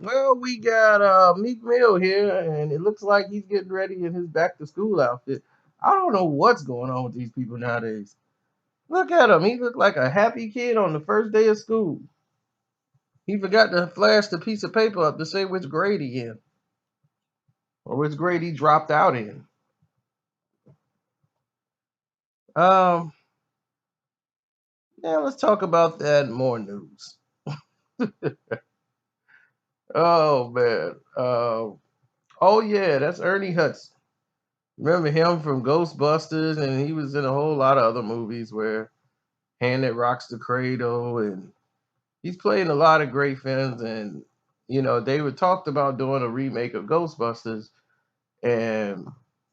Well, we got Meek Mill here, and it looks like he's getting ready in his back to school outfit. I don't know what's going on with these people nowadays. Look at him. He looked like a happy kid on the first day of school. He forgot to flash the piece of paper up to say which grade he in or which grade he dropped out in. Um, yeah, let's talk about that more news. Oh man. Oh yeah, that's Ernie Hudson. Remember him from Ghostbusters, and he was in a whole lot of other movies where Hand That Rocks the Cradle, and he's played in a lot of great films. And they were talked about doing a remake of Ghostbusters, and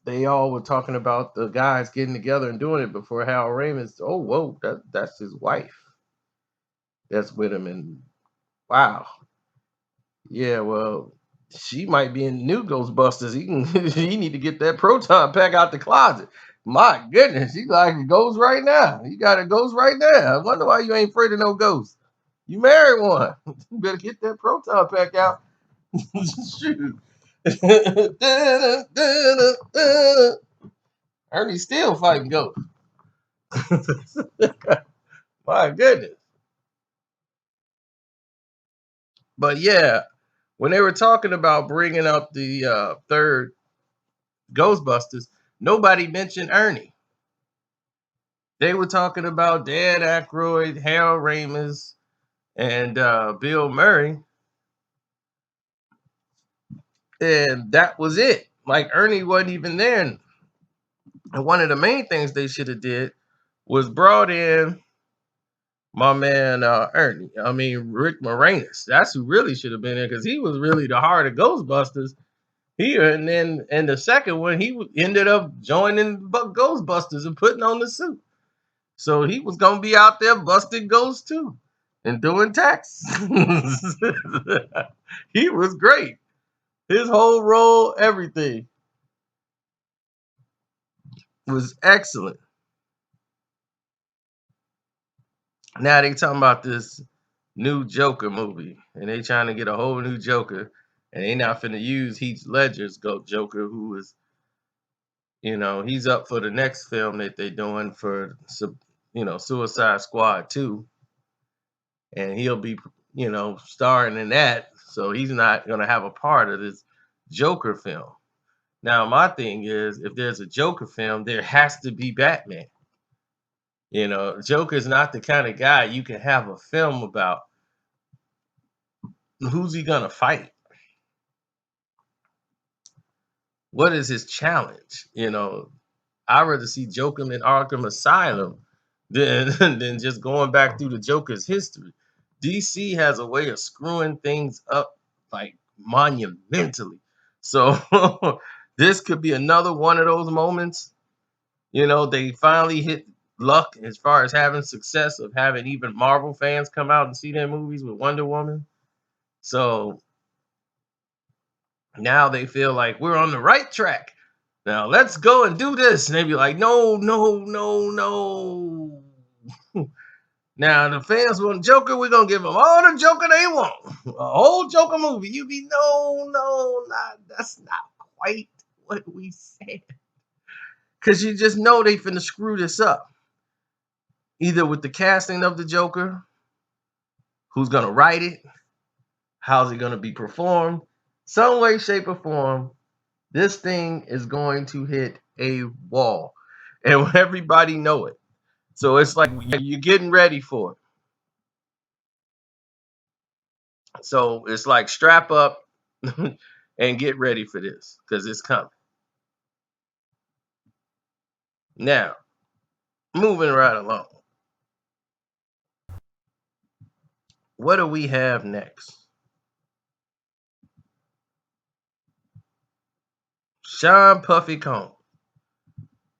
they all were talking about the guys getting together and doing it before Hal Raymond's. Oh, whoa, that's his wife that's with him, and wow, yeah, well, she might be in new Ghostbusters. He can he need to get that proton pack out the closet. My goodness, he like a ghost right now. You got a ghost right now. I wonder why you ain't afraid of no ghosts. You married one. You better get that proton pack out. Shoot. Ernie's still fighting ghosts. My goodness. But yeah, when they were talking about bringing up the third Ghostbusters, nobody mentioned Ernie. They were talking about Dan Aykroyd, Harold Ramis, and Bill Murray, and that was it. Like Ernie wasn't even there. And one of the main things they should have did was brought in my man Ernie. I mean Rick Moranis. That's who really should have been there because he was really the heart of Ghostbusters here. And then in the second one, ended up joining Ghostbusters and putting on the suit. So he was gonna be out there busting ghosts too and doing tax. He was great. His whole role, everything was excellent. Now they talking about this new Joker movie, and they trying to get a whole new Joker, and they not finna use Heath Ledger's Joker, who is, he's up for the next film that they doing for, Suicide Squad 2, and he'll be, starring in that. So he's not gonna have a part of this Joker film. Now my thing is, if there's a Joker film, there has to be Batman. Joker's not the kind of guy you can have a film about. Who's he gonna fight? What is his challenge? I'd rather see Joker in Arkham Asylum than than just going back through the Joker's history. DC has a way of screwing things up like monumentally. So this could be another one of those moments. They finally hit luck as far as having success of having even Marvel fans come out and see their movies with Wonder Woman. So now they feel like we're on the right track. Now let's go and do this. And they be like, no, no, no, no. Now the fans want Joker, we're gonna give them all the Joker they want. A whole Joker movie. You be no, no, not that's not quite what we said. Cause you just know they finna screw this up. Either with the casting of the Joker, who's gonna write it, how's it gonna be performed, some way, shape, or form, this thing is going to hit a wall. And everybody know it. So it's like you're getting ready for it. So it's like strap up and get ready for this because it's coming. Now, moving right along. What do we have next? Sean Puffy Combs.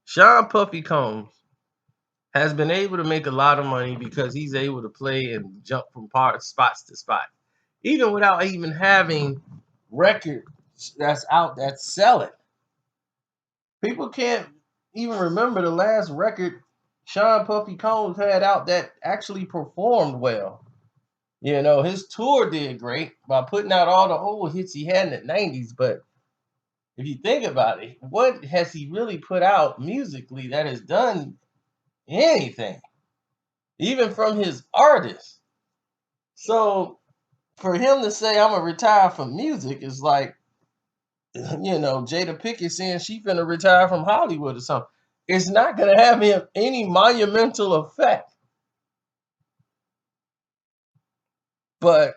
Sean Puffy Combs has been able to make a lot of money because he's able to play and jump from spots to spot, even without even having records that's out that's selling. People can't even remember the last record Sean Puffy Combs had out that actually performed well. You know, his tour did great by putting out all the old hits he had in the 90s. But if you think about it, what has he really put out musically that has done anything, even from his artists? So for him to say, I'm going to retire from music is like, Jada Pickett saying she finna retire from Hollywood or something. It's not going to have any monumental effect. But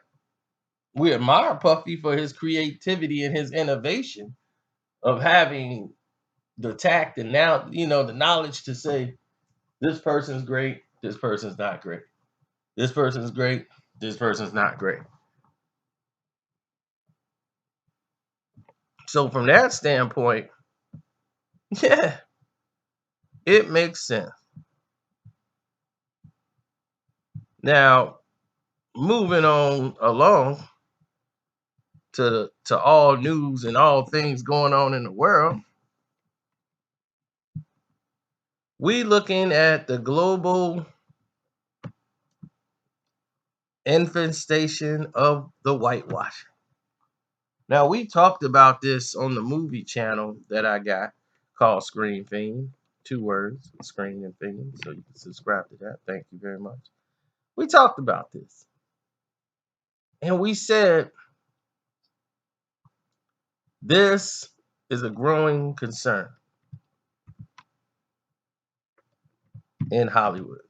we admire Puffy for his creativity and his innovation of having the tact and now, the knowledge to say, this person's great, this person's not great. This person's great, this person's not great. So from that standpoint, yeah, it makes sense. Now, moving on along to all news and all things going on in the world, we looking at the global infestation of the whitewashing. Now, we talked about this on the movie channel that I got called Screen Fiend. 2 words, Screen and Fiend. So you can subscribe to that. Thank you very much. We talked about this. And we said this is a growing concern in Hollywood.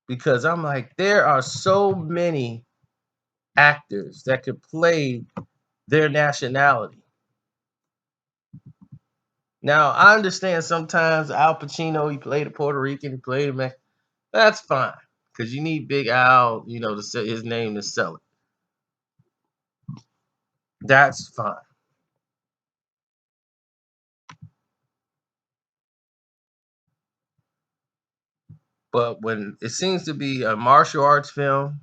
Because I'm like, there are so many actors that could play their nationality. Now, I understand sometimes Al Pacino, he played a Puerto Rican, he played a Mexican. That's fine. Because you need Big Al, to say his name to sell it. That's fine. But when it seems to be a martial arts film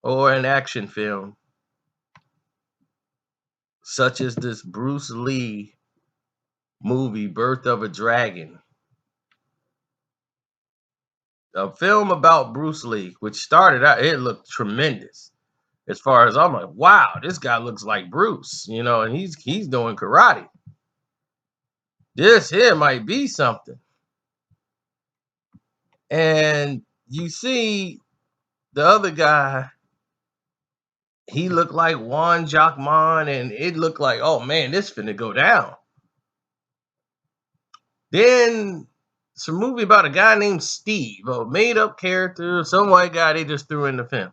or an action film, such as this Bruce Lee movie, Birth of a Dragon, a film about Bruce Lee, which started out, it looked tremendous. As far as I'm like, wow, this guy looks like Bruce, and he's doing karate. This here might be something. And you see the other guy, he looked like Juan Jacquemin, and it looked like, oh man, this finna go down. Then it's a movie about a guy named Steve, a made-up character, some white guy they just threw in the film.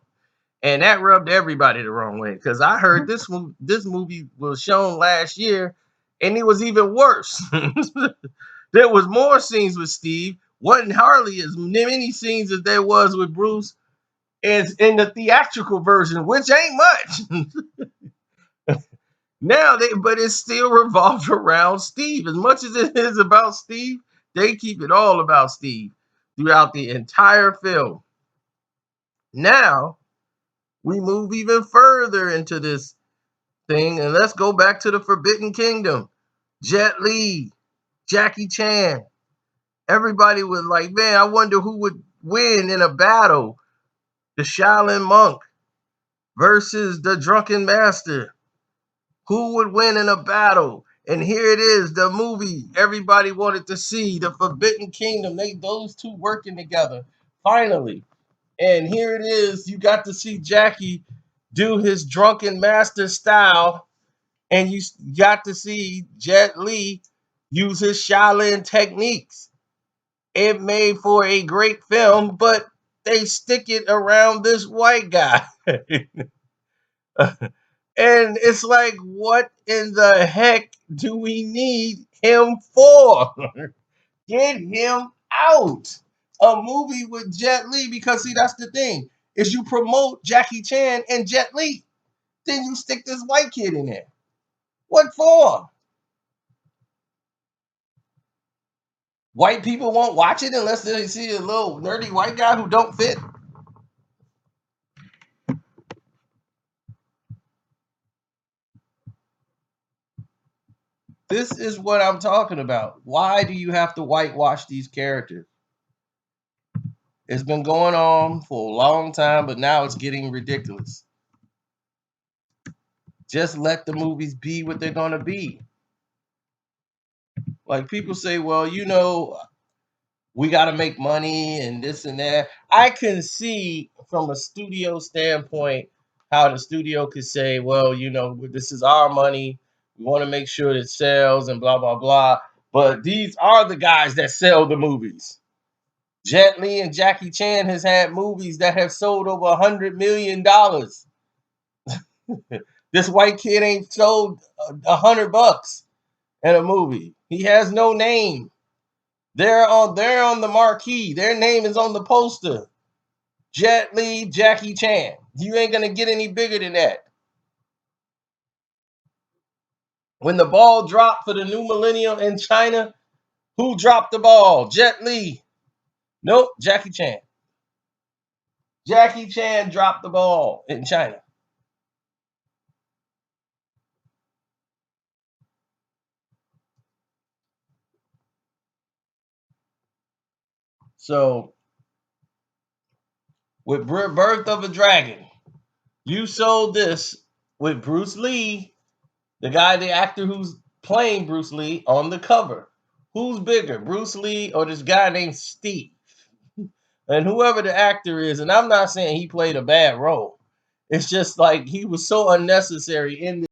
And that rubbed everybody the wrong way because I heard this movie was shown last year, and it was even worse. There was more scenes with Steve. Wasn't hardly as many scenes as there was with Bruce as in the theatrical version, which ain't much. But it still revolves around Steve. As much as it is about Steve, they keep it all about Steve throughout the entire film. Now, we move even further into this thing, and let's go back to the Forbidden Kingdom. Jet Li, Jackie Chan. Everybody was like, man, I wonder who would win in a battle. The Shaolin monk versus the drunken master. Who would win in a battle? And here it is, the movie everybody wanted to see, the Forbidden Kingdom. Those two working together, finally. And here it is, you got to see Jackie do his drunken master style, and you got to see Jet Li use his Shaolin techniques. It made for a great film, but they stick it around this white guy. And it's like, what in the heck do we need him for? Get him out. A movie with Jet Li, because see, that's the thing, is you promote Jackie Chan and Jet Li, then you stick this white kid in there. What for? White people won't watch it unless they see a little nerdy white guy who don't fit. This is what I'm talking about. Why do you have to whitewash these characters? It's been going on for a long time, but now it's getting ridiculous. Just let the movies be what they're going to be. Like people say, well, we got to make money and this and that. I can see from a studio standpoint how the studio could say, well, this is our money. We want to make sure it sells and blah, blah, blah. But these are the guys that sell the movies. Jet Li and Jackie Chan has had movies that have sold over $100 million. This white kid ain't sold $100 in a movie. He has no name. They're on the marquee. Their name is on the poster. Jet Li, Jackie Chan. You ain't gonna get any bigger than that. When the ball dropped for the new millennium in China, who dropped the ball? Jet Li. Nope, Jackie Chan. Jackie Chan dropped the ball in China. So, with Birth of a Dragon, you sold this with Bruce Lee, the actor who's playing Bruce Lee on the cover. Who's bigger, Bruce Lee or this guy named Steve? And whoever the actor is, and I'm not saying he played a bad role. It's just like he was so unnecessary in